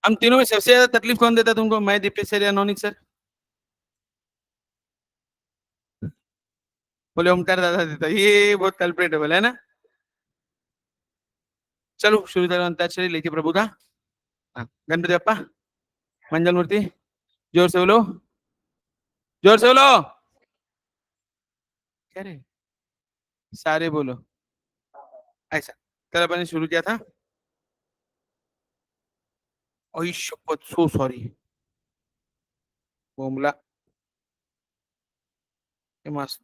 हम तीनों में सबसे ज्यादा तकलीफ कौन देता तुमको, मैं, दीपेश सर या नौनिक सर? बोले ओमकार दादा देता, ये बहुत कल्प्रेटेबल है ना। चलो शुरू करो अंताक्षरी लेके प्रभु का। हाँ, गणपति बप्पा मंगल मूर्ति। जोर से बोलो, जोर से बोलो। क्या रे, सारे बोलो। ऐसा कल अपन ने शुरू किया था। ओही शपथ, सो सॉरी। बोमला ये मस्त।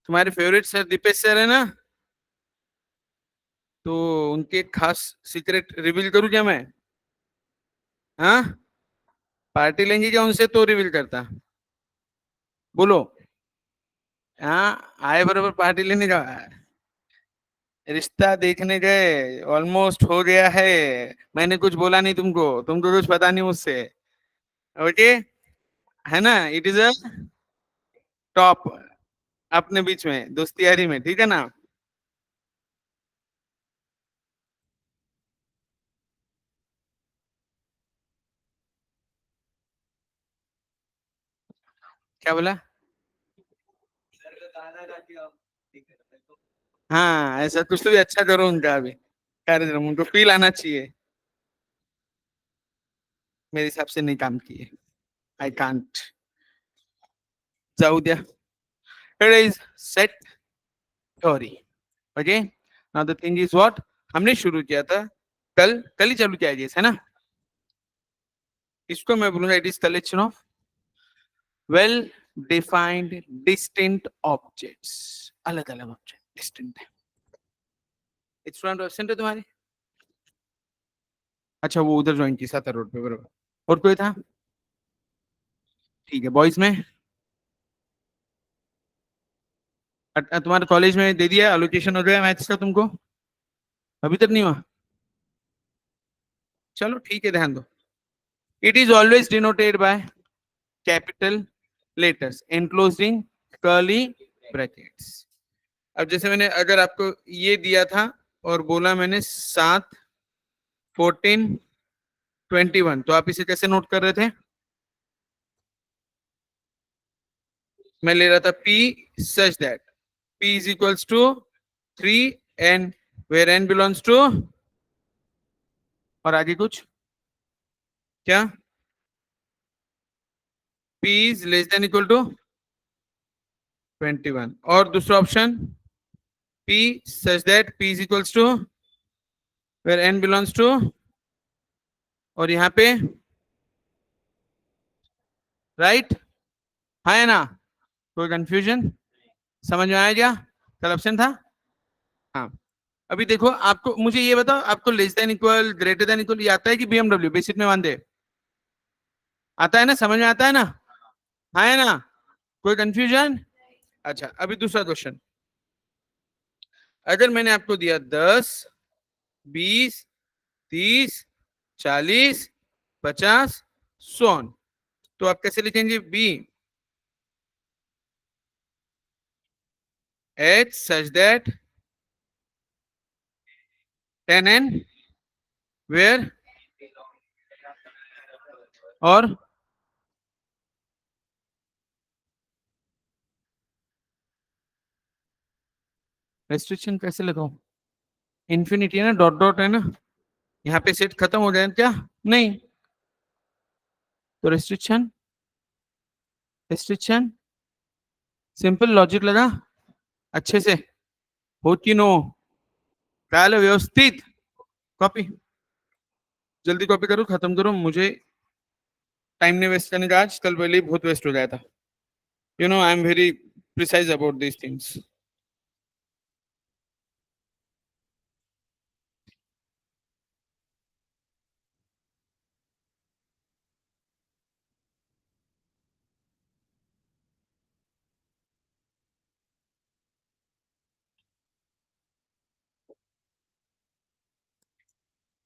तुम्हारे फेवरेट सर दीपेश सर है ना, तो उनके खास सीक्रेट रिवील करूं क्या मैं? हाँ, पार्टी लेंगे क्या उनसे तो रिवील करता? बोलो। हाँ, आए बराबर पार्टी लेने का। रिश्ता देखने गए, ऑलमोस्ट हो गया है। मैंने कुछ बोला नहीं तुमको, तुमको कुछ पता नहीं मुझसे। ओके, है ना, इट इज अ टॉप। अपने बीच में दोस्ती यारी में, ठीक है ना। क्या बोला? हाँ, ऐसा कुछ तो भी अच्छा करो उनका अभी कार्यक्रम, उनको फील आना चाहिए। मेरे हिसाब से नहीं काम किए। I can't. जाऊ दिया। It is set theory. Okay, now the thing is what, हमने शुरू किया था कल, कल ही चालू किया है है ना। इसको मैं बोलूंगा it is collection of well defined distinct objects. अलग अलग ऑब्जेक्ट डिस्टिंक्ट है। स्टूडेंट एब्सेंट है तुम्हारे? अच्छा, वो उधर ज्वाइन की सातर रोड पे, बरोबर। और कोई था? ठीक है, बॉयज में तुम्हारे कॉलेज में दे दिया एलोकेशन हो गया मैथ्स का तुमको? अभी तक नहीं हुआ? चलो ठीक है, ध्यान दो। It is always denoted by capital letters enclosing curly brackets. अब जैसे मैंने अगर आपको ये दिया था और बोला मैंने 7, 14, 21, तो आप इसे कैसे नोट कर रहे थे? मैं ले रहा था P such that P is equals to 3n where n belongs to, और आगे कुछ क्या? P is less than equal to 21, और दूसरा option P such that P is equals to where n belongs to, और यहाँ पे राइट, है ना? कोई कंफ्यूजन? समझ में आया क्या? कल ऑप्शन था। हाँ, अभी देखो, आपको मुझे ये बताओ, आपको less than equal greater than equal ये आता है कि बीएमडब्ल्यू बेसिक में मान दे? आता है ना, समझ में आता है ना? हाँ, है ना? कोई कंफ्यूजन? अच्छा, अभी दूसरा क्वेश्चन। अगर मैंने आपको दिया 10, 20, 30, 40, 50, सोन, तो आप कैसे लिखेंगे? B H such that 10n where, और रेस्ट्रिक्शन कैसे लगाओ? इन्फिनिटी है ना, डॉट डॉट है ना, यहाँ पे सेट खत्म हो जाए क्या? नहीं, तो रेस्ट्रिक्शन, रेस्ट्रिक्शन, सिंपल लॉजिक लगा अच्छे से, हो कि नो? पहले व्यवस्थित कॉपी, जल्दी कॉपी करो, खत्म करो, मुझे टाइम नहीं वेस्ट करने का आज, कल पहले ही बहुत वेस्ट हो गया था। You know I am very precise about these things.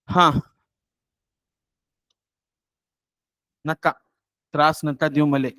हाँ, नक्का त्रास नक्का द्यू मले।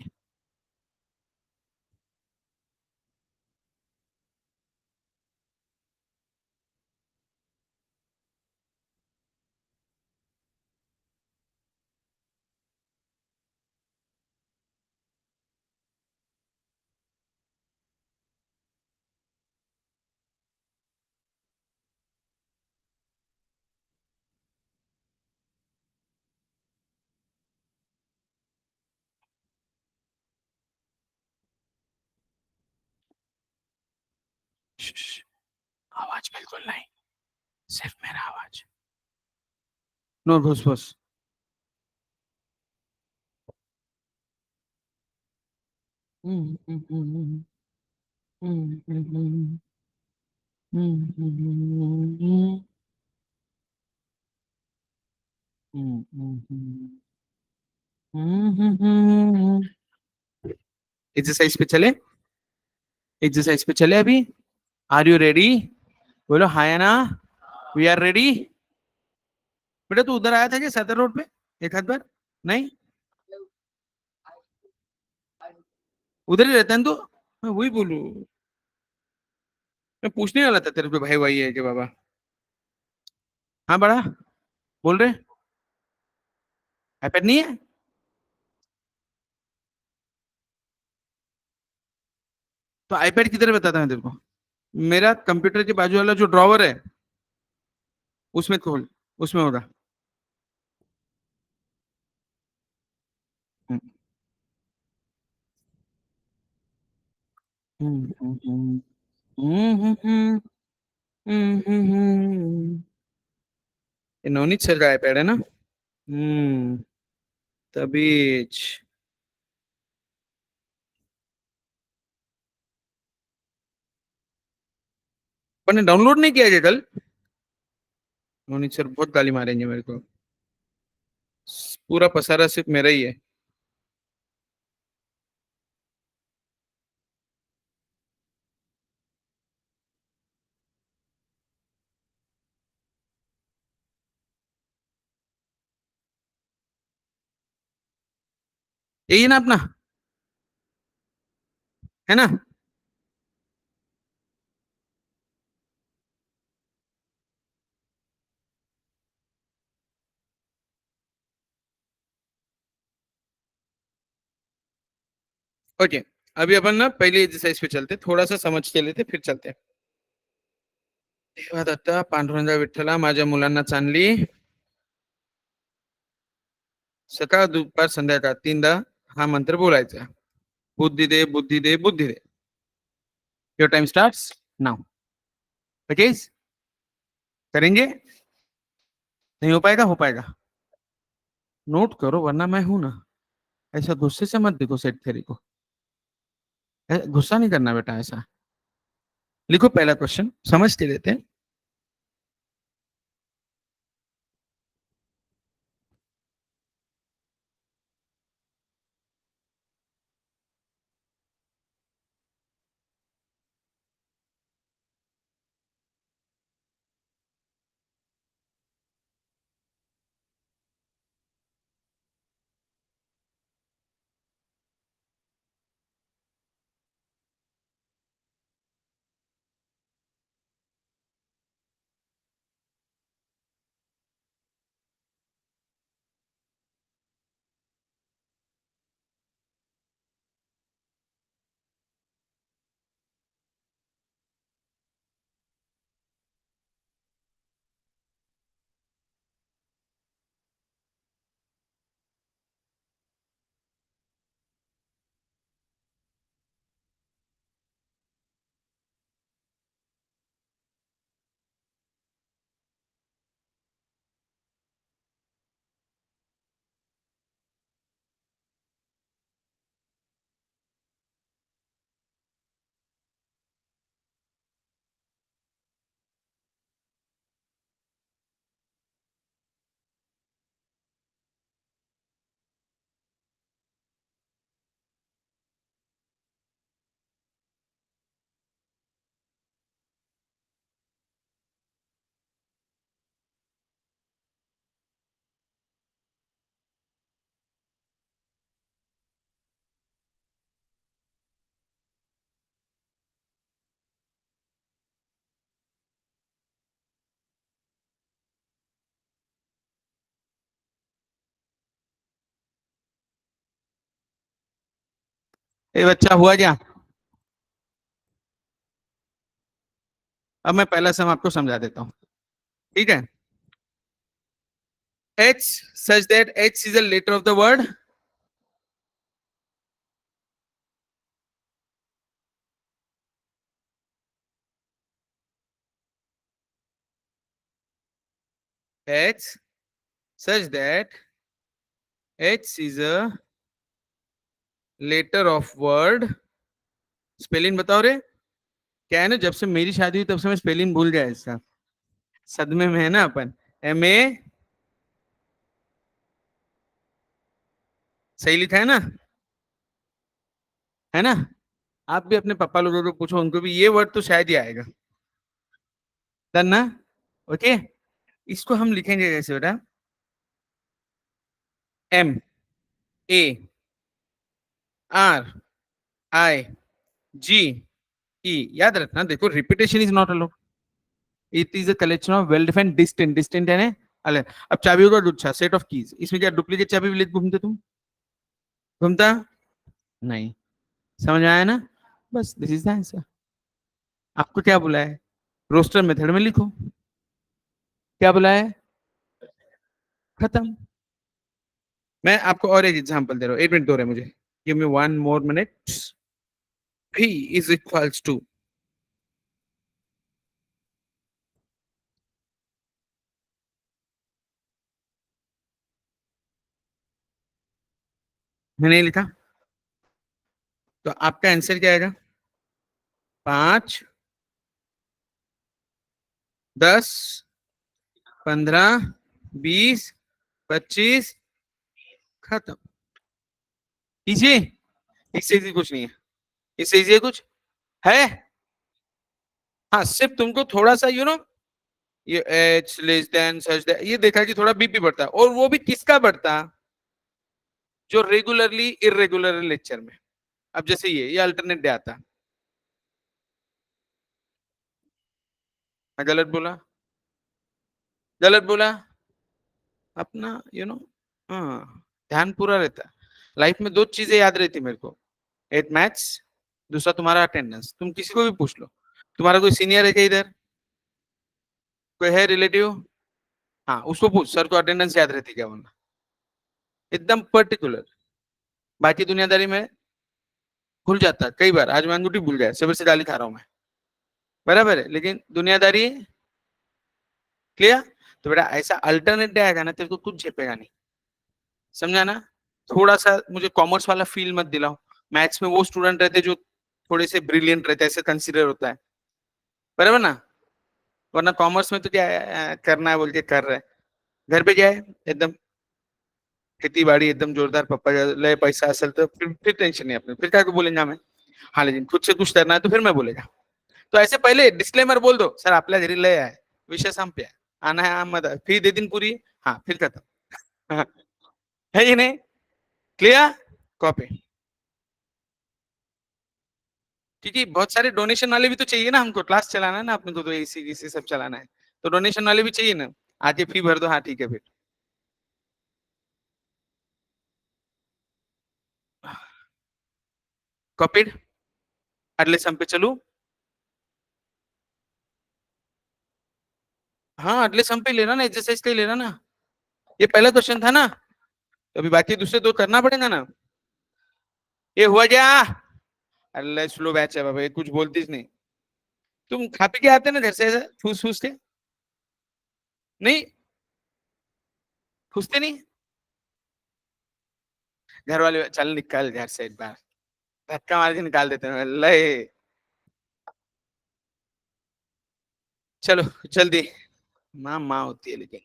नो घुस घुस। एक्सरसाइज पे चले, एक्सरसाइज पे चले अभी। Are you ready? बोलो हाँ या ना। We are ready. बेटा तू उधर आया था क्या सदर रोड पे एक आध बार? नहीं, उधर ही रहता है ना तू? मैं वही बोलू, मैं पूछने वाला था तेरे पे भाई भाई है कि बाबा। हाँ बड़ा, बोल रहे आईपैड नहीं है? तो आईपैड किधर है बताता मैं तेरे को। मेरा कंप्यूटर के बाजू वाला जो ड्रॉवर है उसमें खोल, उसमें होगा। हम्म, हम्म, हम्म, हम्म, हम्म, ये नवनीत सर का आईपैड है ना? हम्म, तभी। मैंने डाउनलोड नहीं किया है कल। नवनीत सर बहुत गाली मारेंगे मेरे को। पूरा पसारा सिर्फ मेरा ही है। यही है ना अपना, है ना? ओके, अभी अपन ना पहले एक्सरसाइज पे चलते, थोड़ा सा समझ के लेते फिर चलते। देवा दत्ता पांडुरंगा विठ्ठला माझ्या मुलांना चांगली सकाळ दुपार संध्याकाळ तीनदा हा मंत्र बोलायचा। बुद्धि दे बुद्धि दे बुद्धि दे। Your time starts now. Okay, करेंगे? नहीं हो पाएगा? हो पाएगा। नोट करो वरना मैं हूं ना। ऐसा गुस्से से मत देखो सेठ थेरी को। गुस्सा नहीं करना बेटा ऐसा। लिखो पहला क्वेश्चन, समझ के लेते हैं। ए बच्चा हुआ क्या? अब मैं पहला सम आपको समझा देता हूँ, ठीक है? H such that H is a letter of the word H such that H is a letter of word. Spelling बताओ रे। क्या है ना, जब से मेरी शादी हुई तब से मैं स्पेलिंग भूल गया इसका। सदमे में है ना अपन। MA, सही लिखा है ना। आप भी अपने पापा लोगों को पूछो, उनको भी ये वर्ड तो शायद ही आएगा। डन ना। ओके। इसको हम लिखेंगे कैसे बेटा? MARIG। याद रखना, देखो repetition is not allowed. It is a collection of well defined distinct. Distinct है ना अलग। अब चाबियों का गुच्छा, सेट ऑफ कीज। इसमें क्या डुप्लीकेट चाबी भी लेके घूमते तुम? घूमता नहीं। समझ में आया ना? बस दिस इज द आंसर। आपको क्या बोला है? रोस्टर मेथड में लिखो। क्या बोला है? खत्म। मैं आपको और एक एग्जांपल दे रहा हूँ, 1 मिनट दो रहे मुझे। Give me 1 more minute। P is equals to, मैंने नहीं लिखा। तो आपका आंसर क्या आएगा? 5, 10, 15, 20, 25। खत्म। इजी। इससे इजी कुछ नहीं है। इससे इजी कुछ है? हाँ, सिर्फ तुमको थोड़ा सा ये H less than such that, ये देखा कि थोड़ा बीपी बढ़ता है, और वो भी किसका बढ़ता? जो रेगुलरली इरेगुलर लेक्चर में। अब जैसे ये अल्टरनेट डे आता। मैं गलत बोला? गलत बोला? अपना हाँ, ध्यान पूरा रहता है। लाइफ में दो चीजें याद रहती मेरे को। एक मैथ्स, दूसरा तुम्हारा अटेंडेंस। तुम किसी को भी पूछ लो। तुम्हारा कोई सीनियर है क्या इधर? कोई है रिलेटिव? हाँ, उसको पूछ सर को अटेंडेंस याद रहती क्या, वरना एकदम पर्टिकुलर। बाकी दुनियादारी में भूल जाता है कई बार। आज मैं अंगूठी भूल गया, सुबह से गाली खा रहा हूँ मैं। बराबर है, लेकिन दुनियादारी क्लियर। तो बेटा ऐसा अल्टरनेट डे आएगा ना, तेरे को कुछ झेपेगा नहीं। समझा ना? थोड़ा सा मुझे कॉमर्स वाला फील मत दिलाओ। मैथ्स में वो स्टूडेंट रहते जो थोड़े से ब्रिलियंट रहते, ऐसे कंसीडर होता है। बराबर ना? वरना कॉमर्स में तो क्या है, करना है बोल के कर रहे हैं। घर पे क्या है, एकदम खेती बाड़ी एकदम जोरदार, पप्पा ले पैसा असल तो फिर टेंशन नहीं अपने, फिर क्या को बोलेंगे हमें। हाँ, लेकिन खुद से कुछ करना है तो फिर मैं बोलेगा। तो ऐसे पहले डिस्क्लेमर बोल दो, सर आपल्या घरी लय आहे, विषय संपला, आना है आमद, फी दे दिन पूरी। हाँ, फिर खत्म। हाँ, है ये नहीं? क्लियर? कॉपी। क्योंकि बहुत सारे डोनेशन वाले भी तो चाहिए ना, हमको क्लास चलाना है ना, अपने को तो एसी सब चलाना है। तो डोनेशन वाले भी चाहिए ना। आके फी भर दो, हाँ ठीक है फिर। कॉपीड। अगले सम पे चलू। हाँ, अगले सम पे लेना ना, एक्सरसाइज का ही लेना ना। ये पहला क्वेश्चन था ना, तो अभी बाकी दूसरे दो करना पड़ेगा ना। ये हुआ क्या? अल्लाह स्लो बैच है बाबा, ये कुछ बोलती नहीं। तुम खा पी के आते ना घर से ऐसा फूस फूस के? नहीं, फूसते नहीं? घर वाले चल निकल घर से एक बार, धक्का मार के निकाल देते हैं अल्लाह। चलो जल्दी। माँ माँ होती है लेकिन।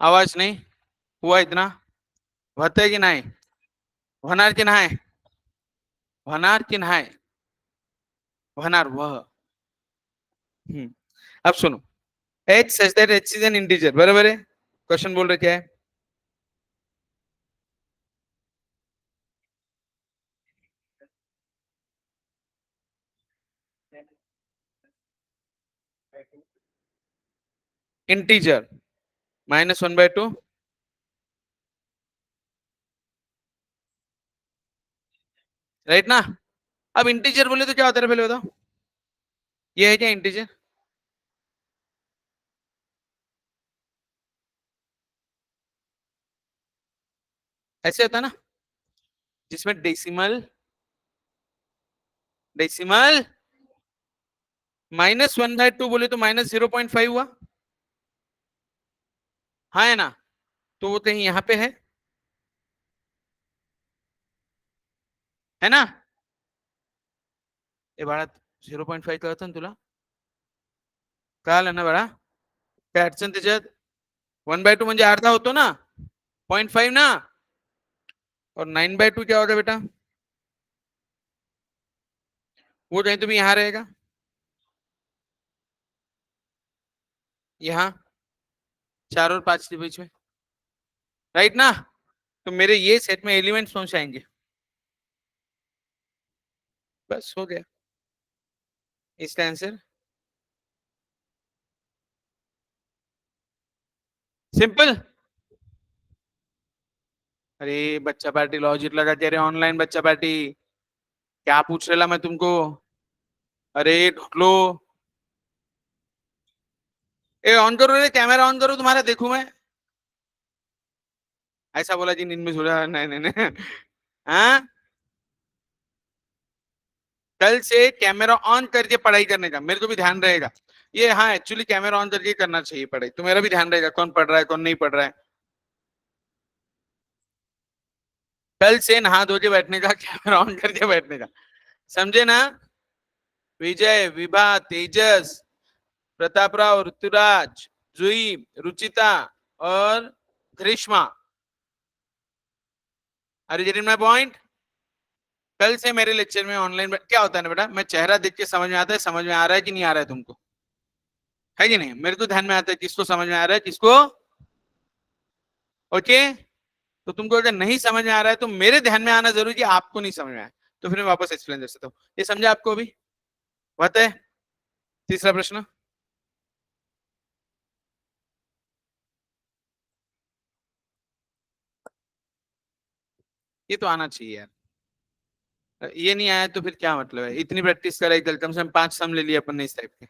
आवाज नहीं हुआ इतना होता है कि नहीं होनार की नाही होनार की नाही होनार वह अब सुनो h such that h is an integer बराबर है क्वेश्चन बोल रहे क्या है इंटीजर -1/2 राइट ना अब इंटीजर बोले तो क्या होता है पहले बताओ ये है क्या इंटीजर ऐसे होता है ना जिसमें डेसिमल डेसिमल -1/2 बोले तो -0.5 हुआ हाँ है ना तो वो कहीं यहाँ पे है ना ये बड़ा 0.5 का होता ना तुला कळालं ना बड़ा काय अडचण त्याच्यात 1/2 म्हणजे अर्धा होतो ना 0.5 ना और 9/2 क्या होगा बेटा वो कहीं तो भी यहाँ रहेगा यहाँ 4 और 5 के बीच में राइट ना तो मेरे ये सेट में एलिमेंट्स कौन से आएंगे बस हो गया इसका आंसर सिंपल अरे बच्चा पार्टी लॉजिक लगा के अरे ऑनलाइन बच्चा पार्टी क्या पूछ रहा मैं तुमको अरे ढोकलो ए ऑन करो रे कैमरा ऑन करो तुम्हारा देखूं मैं ऐसा बोला जी नींद में सोया नहीं नहीं नहीं हाँ कल से कैमरा ऑन करके पढ़ाई करने का मेरे को भी ध्यान रहेगा ये हाँ एक्चुअली कैमरा ऑन करके करना चाहिए पढ़ाई तो मेरा भी ध्यान रहेगा कौन पढ़ रहा है कौन नहीं पढ़ रहा है कल से नहा धो के बैठने का कैमरा ऑन करके बैठने का समझे ना विजय विभा तेजस प्रतापराव ऋतुराज जुई रुचिता और ग्रीष्मा अरे गेटिंग माय पॉइंट कल से मेरे लेक्चर में ऑनलाइन क्या होता है ना बेटा मैं चेहरा देख के समझ में आता है समझ में आ रहा है कि नहीं आ रहा है तुमको है कि नहीं मेरे को ध्यान में आता है किसको समझ में आ रहा है किसको ओके तो तुमको अगर नहीं समझ में आ रहा है तो मेरे ध्यान में आना जरूरी कि आपको नहीं समझ में आया तो फिर मैं वापस एक्सप्लेन कर सकता हूँ ये समझा आपको अभी बात है तीसरा प्रश्न ये तो आना चाहिए यार ये नहीं आया तो फिर क्या मतलब है इतनी प्रैक्टिस कराई कम से कम 5 सम ले लिए अपन ने इस टाइप के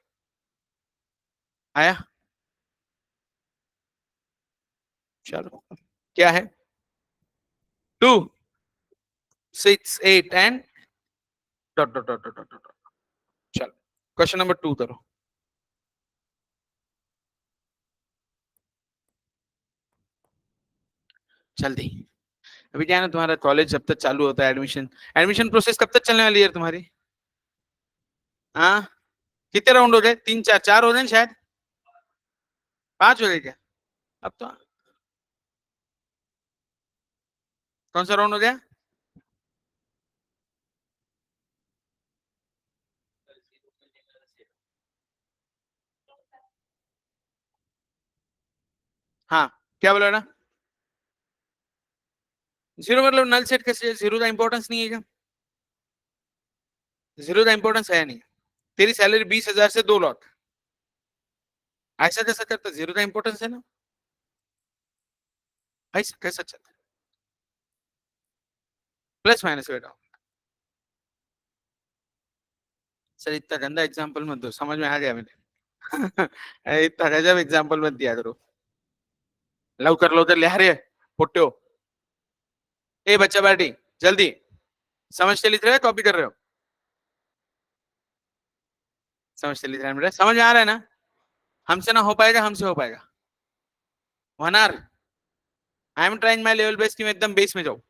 आया चलो क्या है 2 6 8 and dot dot dot dot dot dot चलो क्वेश्चन नंबर 2 करो जल्दी अभी क्या है ना तुम्हारा कॉलेज जब तक चालू होता है एडमिशन एडमिशन प्रोसेस कब तक चलने वाली है तुम्हारी हाँ कितने राउंड हो गए 3 4 हो गए शायद 5 हो गए क्या अब तो कौन सा राउंड हो गया हाँ क्या बोला ना जीरो मतलब नल सेट कैसे जीरो का इंपॉर्टेंस नहीं है क्या जीरो का इंपॉर्टेंस है नहीं तेरी सैलरी 20,000 से 2 लाख ऐसा कैसा करता जीरो का इंपॉर्टेंस है ना ऐसा कैसा चलता प्लस माइनस बेटा सर इतना गंदा एग्जांपल मत दो समझ में आ गया मैंने इतना गजब एग्जांपल मत दिया करो लवकर लिहा रे पोट्यो ए बच्चा बैठी जल्दी समझ के लिख रहे हो कॉपी कर रहे हो समझ के लिख रहे हैं बेटा समझ में आ रहा है ना हमसे ना हो पाएगा हमसे हो पाएगा one are I am trying my level best कि मैं एकदम बेस में जाऊं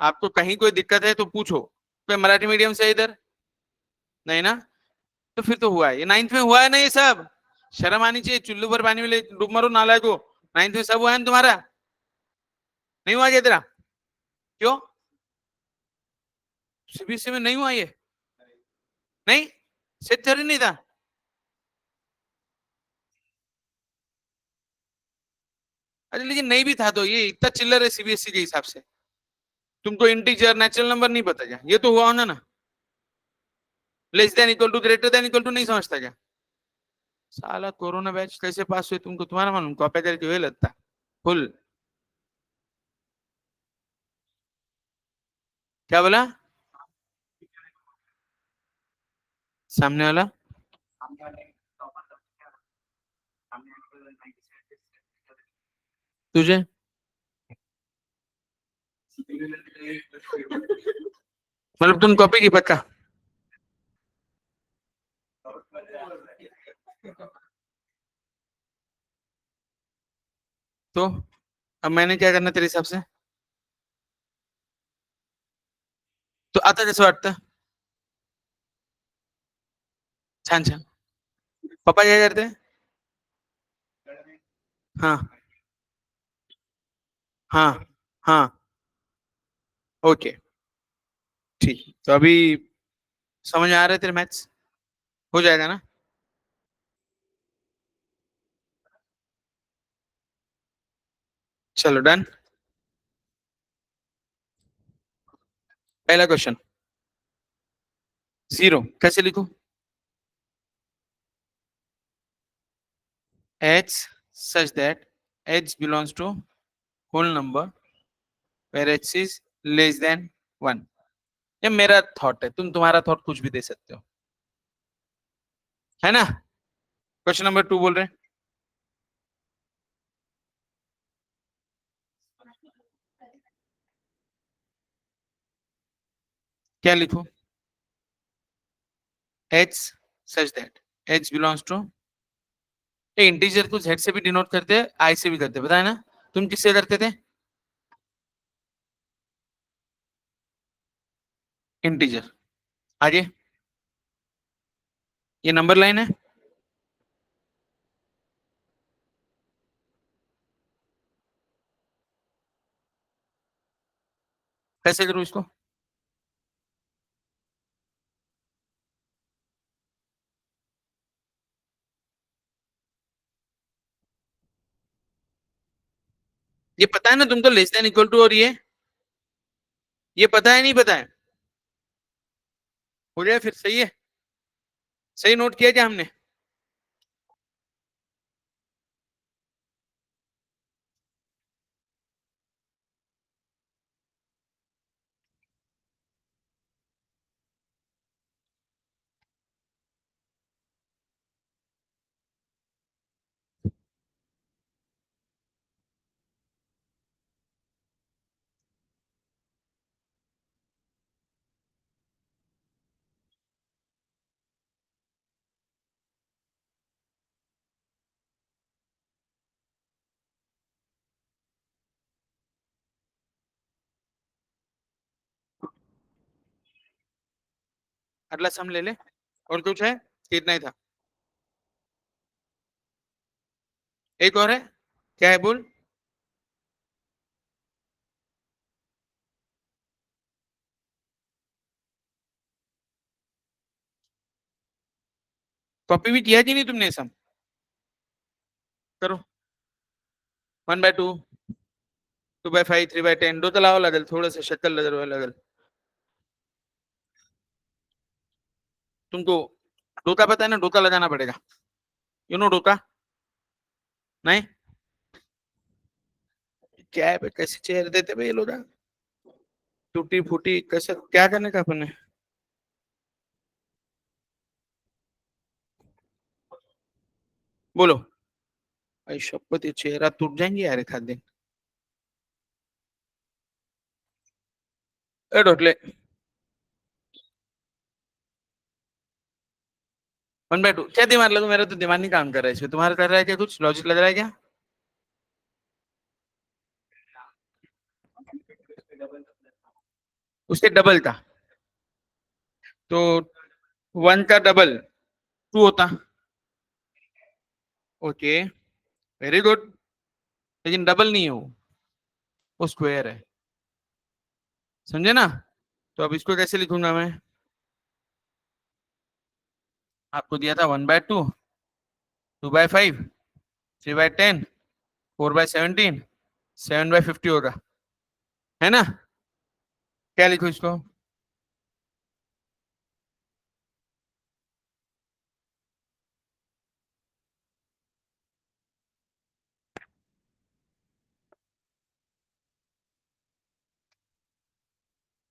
आपको कहीं कोई दिक्कत है तो पूछो कोई मराठी मीडियम से इधर नहीं ना तो फिर तो हुआ है ये 9th में हुआ है ना ये सब शर्म आनी चाहिए चुल्लू पर पानी में डूब मरो नालायक को नाइन्थ में सब हुआ है ना तुम्हारा? नहीं हुआ क्या तेरा? क्यों? सीबीएसई में नहीं हुआ ये? नहीं, सेट थ्योरी नहीं था? अरे लेकिन नहीं भी था तो ये इतना चिल्लर है सीबीएसई के हिसाब से? तुमको इंटीजर नेचुरल नंबर नहीं पता क्या? ये तो हुआ होना ना, less than equal to greater than equal to, नहीं समझता क्या? साला कोरोना बैच कैसे पास हुए तुमको तुम्हारा मालूम? कॉपी करके हुए लगता फुल। क्या बोला? सामने वाला? तुझे? मतलब तुम कॉपी की पक्का? तो अब मैंने क्या करना तेरे हिसाब से? तो आता कैसे वाटता? छान छान। पापा क्या करते हैं? हाँ हाँ हाँ। ओके, ठीक है। तो अभी समझ आ रहे हैं तेरे मैथ्स? हो जाएगा ना? चलो डन। पहला क्वेश्चन, जीरो कैसे लिखूं? h such that h belongs to whole number where h is less than 1। ये मेरा थॉट है, तुम तुम्हारा थॉट कुछ भी दे सकते हो, है ना? क्वेश्चन नंबर टू बोल रहे हैं, क्या लिखूं? h such that h belongs to, ये इंटीजर को z से भी डिनोट करते हैं, i से भी करते हैं, पता है ना? तुम किससे करते थे? इंटीजर। आगे, ये नंबर लाइन है, कैसे करूं इसको? ये पता है ना तुमको, लेस देन इक्वल टू, और ये पता है नहीं पता है? हो जाए फिर, सही है? सही नोट किया क्या हमने? अगला सम ले ले। और कुछ है? इतना ही था? एक और है, क्या है बोल? कॉपी भी किया कि नहीं तुमने सम? करो। 1/2, 2/5, 3/10, दो लावा लागल, थोडस शक्कल लागल. तुमको डोका पता है ना? डोका लगाना पड़ेगा, यू नो डोका? नहीं? क्या है बे, कैसी चेयर देते भाई ये लोग? टूटी फूटी कैसे, क्या करने का अपन ने? बोलो। भाई शपथ, ये चेहरा टूट जाएंगे यार एक आध दिन। ए ढोटले, 1/2 क्या दिमाग लगा? मेरा तो दिमाग नहीं काम कर रहा है इसमें, तुम्हारा कर रहा है क्या? कुछ लॉजिक लग रहा है क्या? उसके डबल था तो 1 का डबल 2 होता। Okay, very good. लेकिन डबल नहीं है वो स्क्वायर है, समझे ना? तो अब इसको कैसे लिखूंगा मैं? आपको दिया था 1/2, 2/5, 3/10, 4/17, 7/50 होगा, है ना? क्या लिखूं इसको?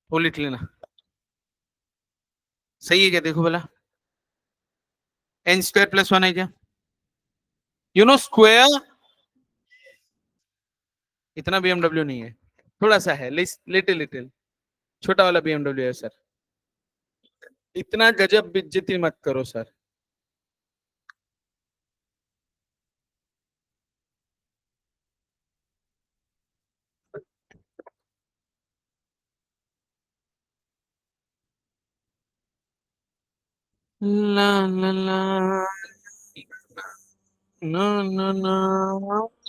वो लिख लेना। सही है क्या, देखो भला? n² + 1 है क्या? स्क्वायर इतना BMW नहीं है, थोड़ा सा है, लिटिल लिटिल, छोटा वाला BMW है सर। इतना गजब बेइज्जती मत करो सर। ला ला ला, ना ना ना,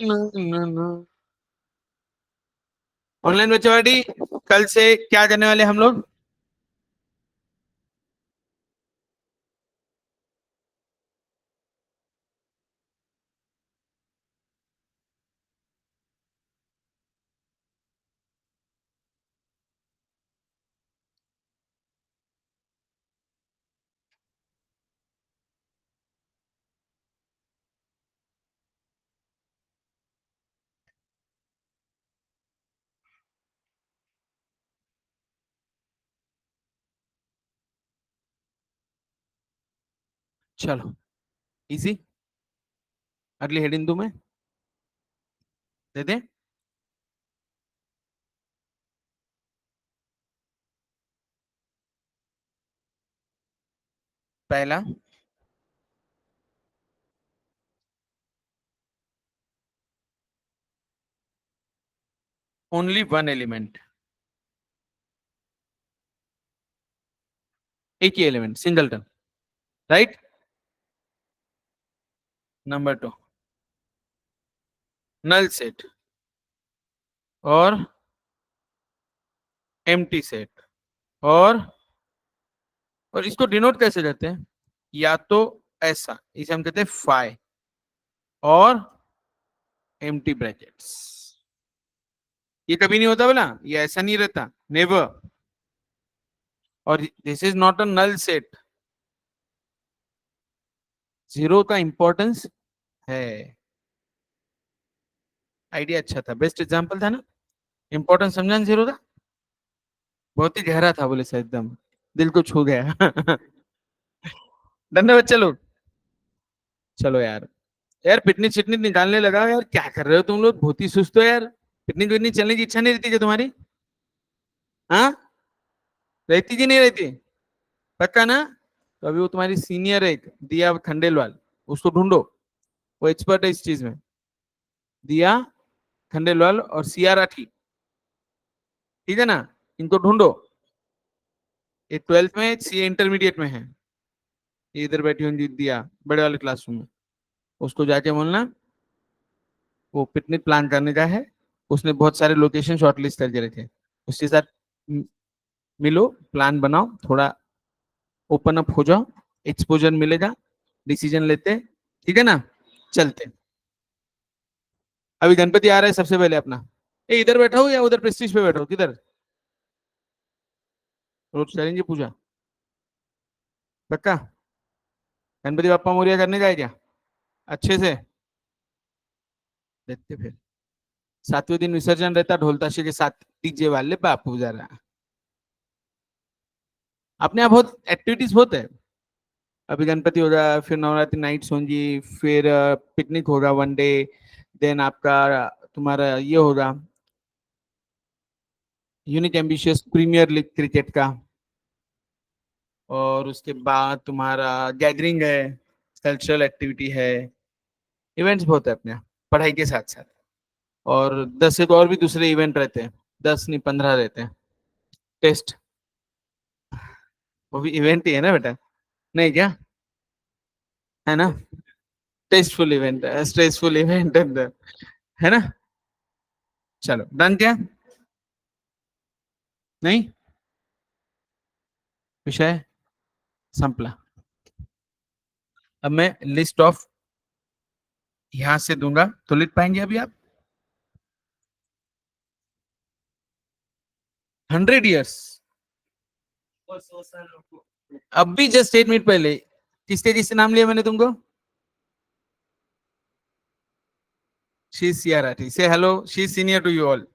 ना ना ना। ऑनलाइन बच्चों, कल से क्या करने वाले हम लोग? चलो, इजी। अगली हेडिंग दूं मैं? दे दे। पहला, ओनली वन एलिमेंट, एक ही element, singleton, right? Number 2, null set और एम्प्टी सेट, और इसको डिनोट कैसे करते हैं? या तो ऐसा, इसे हम कहते हैं फाई और एम्प्टी ब्रैकेट्स। ये कभी नहीं होता बोला, ये ऐसा नहीं रहता, नेवर। और this is not a null set. Zero का इंपॉर्टेंस है। आइडिया अच्छा था, बेस्ट एग्जांपल था ना? इंपॉर्टेंस समझा ना जीरो का? बहुत ही गहरा था बोले सर, एकदम दिल को छू गया। धन्यवाद। चलो, चलो यार, यार पिटनी चिटनी निकालने लगा यार, क्या कर रहे हो तुम लोग? बहुत ही सुस्त हो यार। पिटनी विटनी चलने की इच्छा नहीं रहती क्या तुम्हारी? हाँ, रहती कि नहीं रहती? पक्का ना? तो अभी वो तुम्हारी सीनियर है एक, दिया खंडेलवाल, उसको ढूंढो, वो एक्सपर्ट है इस चीज में। दिया खंडेलवाल और सिया राठी, ठीक है ना? इनको ढूंढो। ये 12th में, सी इंटरमीडिएट में है। ये इधर बैठी हुई दिया, बड़े वाले क्लासरूम में। उसको जाके बोलना वो पिकनिक प्लान करने का है। उसने बहुत सारे लोकेशन शॉर्टलिस्ट करके रखे, उसके साथ मिलो, प्लान बनाओ, थोड़ा ओपन अप हो जाओ, एक्सपोजर मिलेगा, डिसीजन लेते, ठीक है ना? चलते। अभी गणपति आ रहा है सबसे पहले अपना। ए, इधर बैठा हो या उधर प्रेस्टीज पे बैठो, किधर? रोज करेंगे पूजा, पक्का? गणपति बाप्पा मोरिया करने का है क्या? अच्छे से देखते फिर। 7वें दिन विसर्जन रहता ढोल ताशे के साथ, डीजे वाले बापू जरा। अपने यहाँ बहुत एक्टिविटीज बहुत है। अभी गणपति होगा, फिर नवरात्रि नाइट्स होंगी, फिर पिकनिक होगा 1 डे, देन आपका तुम्हारा ये होगा unique ambitious premier league cricket का, और उसके बाद तुम्हारा गैदरिंग है, कल्चरल एक्टिविटी है, इवेंट्स बहुत है अपने यहाँ पढ़ाई के साथ साथ। और 10 एक और भी दूसरे इवेंट रहते हैं, 10 नहीं 15 रहते हैं। टेस्ट, वो भी इवेंट ही है ना बेटा? नहीं क्या? है ना? टेस्टफुल इवेंट, स्ट्रेसफुल इवेंट, है ना? चलो डन क्या? नहीं, विषय संपला। अब मैं लिस्ट ऑफ यहां से दूंगा तो लिख पाएंगे अभी आप? 100 years। अब भी जस्ट 8 मिनट पहले किस तेजी से नाम लिया मैंने तुमको? She is Siyarathi. Say hello, she is senior to you all.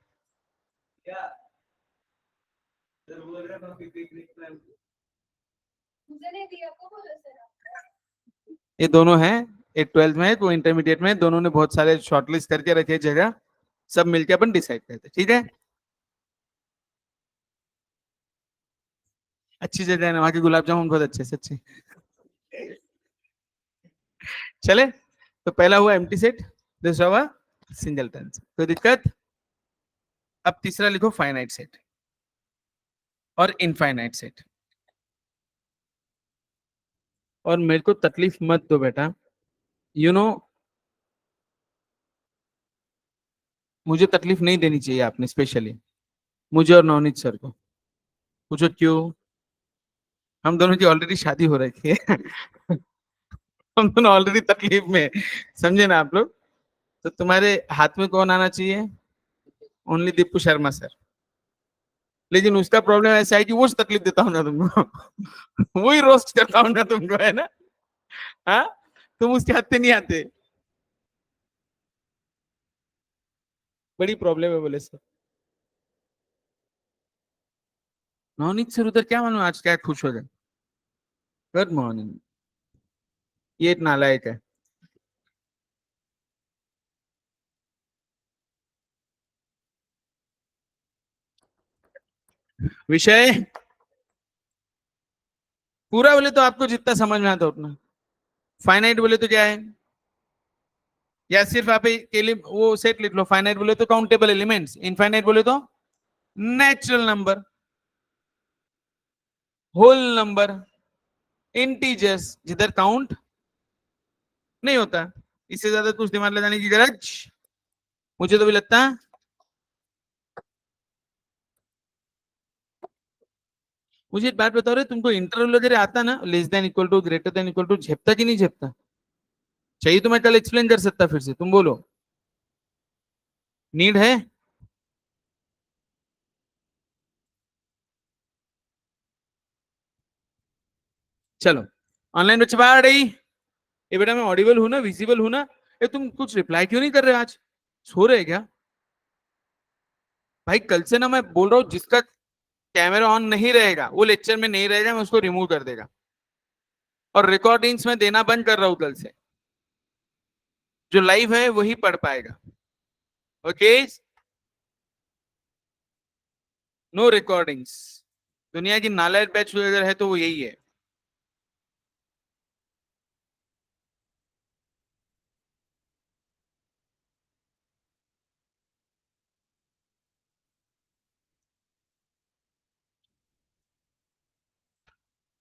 ये दोनों हैं, एक 12th में है, कोई इंटरमीडिएट में, दोनों ने बहुत सारे शॉर्टलिस्ट करके रखे जगह, सब मिलके अपन डिसाइड करते, ठीक है? अच्छी जगह है ना, वहां के गुलाब जामुन बहुत अच्छे से अच्छे। चले, तो पहला हुआ एम्प्टी सेट, दूसरा हुआ सिंगलटन। कोई दिक्कत? अब तीसरा लिखो फाइनाइट सेट और इनफाइनाइट सेट। और मेरे को तकलीफ मत दो बेटा, यू नो, मुझे तकलीफ नहीं देनी चाहिए आपने, स्पेशली मुझे और नवनीत सर को। पूछो क्यों? हम दोनों की ऑलरेडी शादी हो रखी है। हम दोनों ऑलरेडी तकलीफ में हैं। समझे ना आप लोग? तो तुम्हारे हाथ में कौन आना चाहिए? Only Deepu Sharma sir. लेकिन उसका प्रॉब्लम ऐसा है कि वो तकलीफ देता हूँ ना तुमको। वही रोस्ट करता हूँ ना तुमको, है ना? हाँ, तुम उसके हाथ पे नहीं आते। बड़ी प्रॉब्लम है बोले सर। नवनीत सर उधर क्या मालूम आज क्या खुश हो गए। Good morning. ये एक नालायक है। विषय पूरा बोले तो आपको जितना समझ में आता उतना। फाइनाइट बोले तो क्या है? या सिर्फ आप वो सेट लिख लो। फाइनाइट बोले तो काउंटेबल एलिमेंट्स, इनफाइनाइट बोले तो natural number, whole number, integers जिधर काउंट नहीं होता। इससे ज्यादा कुछ दिमाग लगाने की गरज मुझे तो भी लगता है। मुझे एक बात बताओ रे, तुमको इंटरवल वगैरह आता ना, less than equal to greater than equal to, झेपता कि नहीं झेपता? चाहिए तो मैं कल एक्सप्लेन कर सकता, फिर से तुम बोलो। नीड है? चलो, ऑनलाइन बच्चे बाहर आ रही। ये बेटा मैं ऑडिबल हूं ना, विजिबल हूं ना? ये तुम कुछ रिप्लाई क्यों नहीं कर रहे आज? सो रहे क्या? भाई कल से ना मैं बोल रहा हूँ, जिसका कैमरा ऑन नहीं रहेगा वो लेक्चर में नहीं रहेगा, मैं उसको रिमूव कर देगा। और रिकॉर्डिंग्स में देना बंद कर रहा हूँ कल से। जो लाइव है वही पढ़ पाएगा। ओके? No recordings. दुनिया की नालायक बैच अगर है तो वो यही है।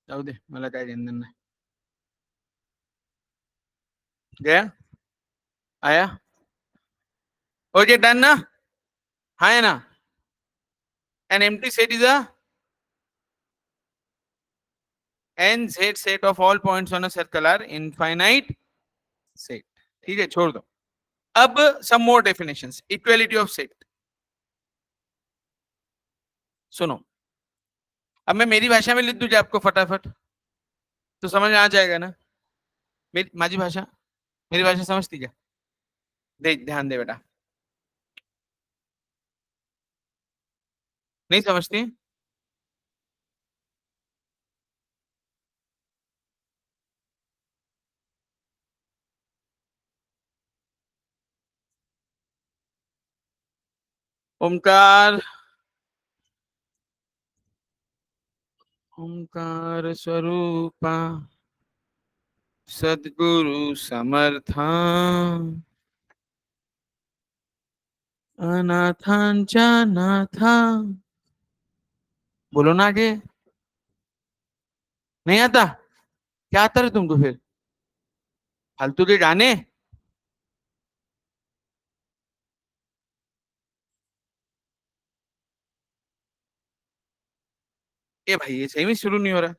जाऊ दे, मला काय घेणं नाही। गया? आया? ओके डन ना? हाँ है ना? An empty set is a nz set of all points on a circular infinite set। ठीक है, छोड़ दो। अब some more definitions, equality of set। सुनो, अब मैं मेरी भाषा में लिख दूं आपको फटाफट, तो समझ में आ जाएगा ना? मेरी माझी भाषा, मेरी भाषा समझती क्या? देख, ध्यान दे बेटा। नहीं समझती? ओमकार, ओमकार स्वरूपा सदगुरु समर्था अनाथांच्या नाथा। बोलो ना आगे। नहीं आता? क्या आता है तुमको फिर? फालतू के गाने। ये भाई ये सही में शुरू नहीं हो रहा।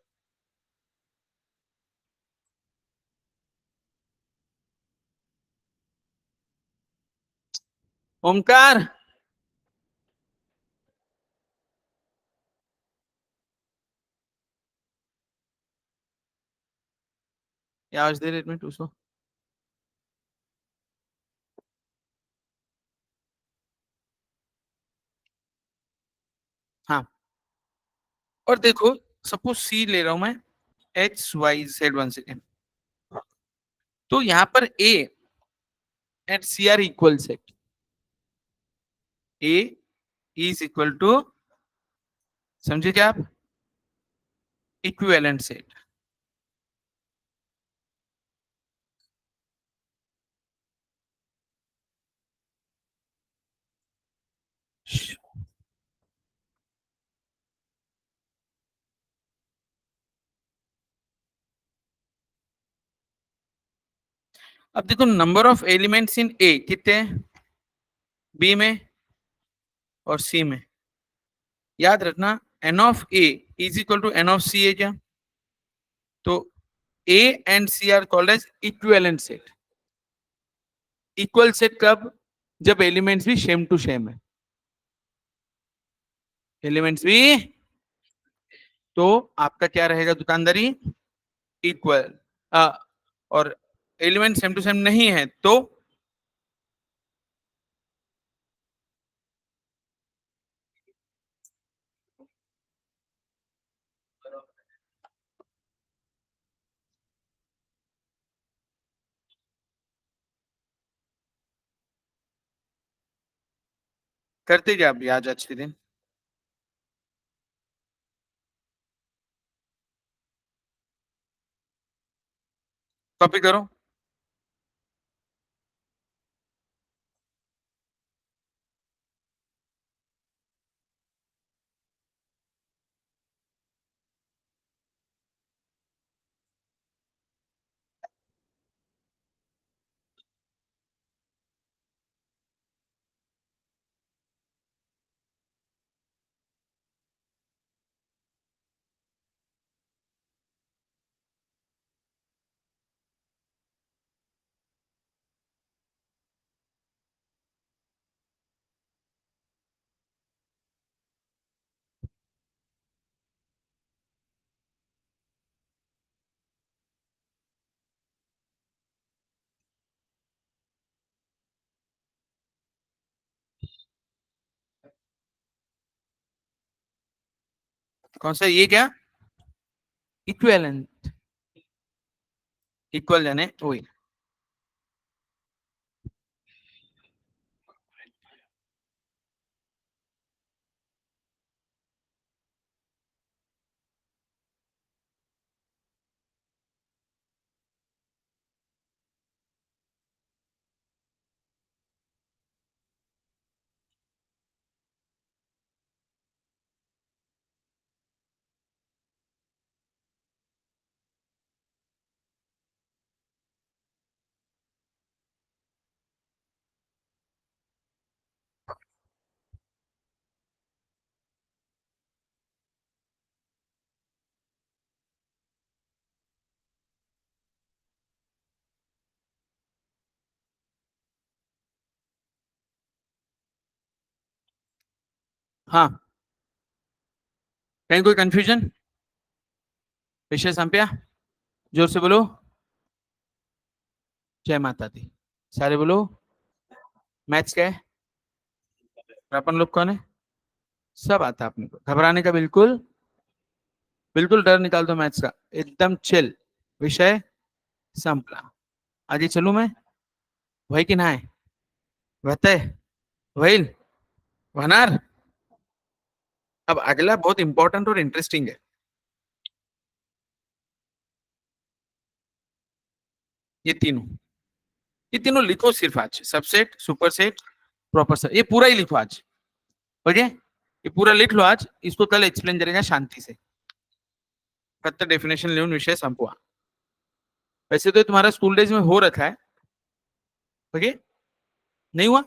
ओमकार, क्या आज दे रेट में 200। हाँ, और देखो सपोज सी ले रहा हूं मैं, XYZ, वन सेकेंड। तो यहाँ पर A and C are equal set. A is equal to, समझे क्या आप, इक्विवेलेंट सेट। अब देखो number of elements in A कितने हैं, बी में और सी में। याद रखना N of A is equal to N of C है क्या। तो A and C are called as equivalent set. Equal set कब, जब एलिमेंट्स भी सेम टू सेम है, एलिमेंट्स भी, तो आपका क्या रहेगा दुकानदारी, इक्वल। और एलिमेंट सेम टू सेम नहीं है तो करते क्या अभी आज के दिन। कॉपी करो। कौन सा, ये क्या, इक्विवेलेंट, इक्वल यानी वही। हाँ, कहीं कोई कंफ्यूजन, विषय संपया, जोर से बोलो, जय माता दी, सारे बोलो। मैथ्स क्या है, और अपन लोग कौन है, सब आता है अपने को, घबराने का बिल्कुल, बिल्कुल डर निकाल दो मैथ्स का, एकदम चिल। विषय संपला। आगे चलू मैं, वही कि ना है, वहते वहील वहनार। अब अगला बहुत इंपॉर्टेंट और इंटरेस्टिंग है। ये तीनों, ये तीनों लिखो सिर्फ आज, सबसेट, सुपरसेट, प्रॉपर सेट, ये पूरा ही लिखो आज। ओके, ये पूरा लिख लो आज, इसको कल एक्सप्लेन करेगा शांति से। फक्त डेफिनेशन लिहून विषय संपवा। वैसे तो तुम्हारा स्कूल डेज में हो रखा है, ओके, नहीं हुआ।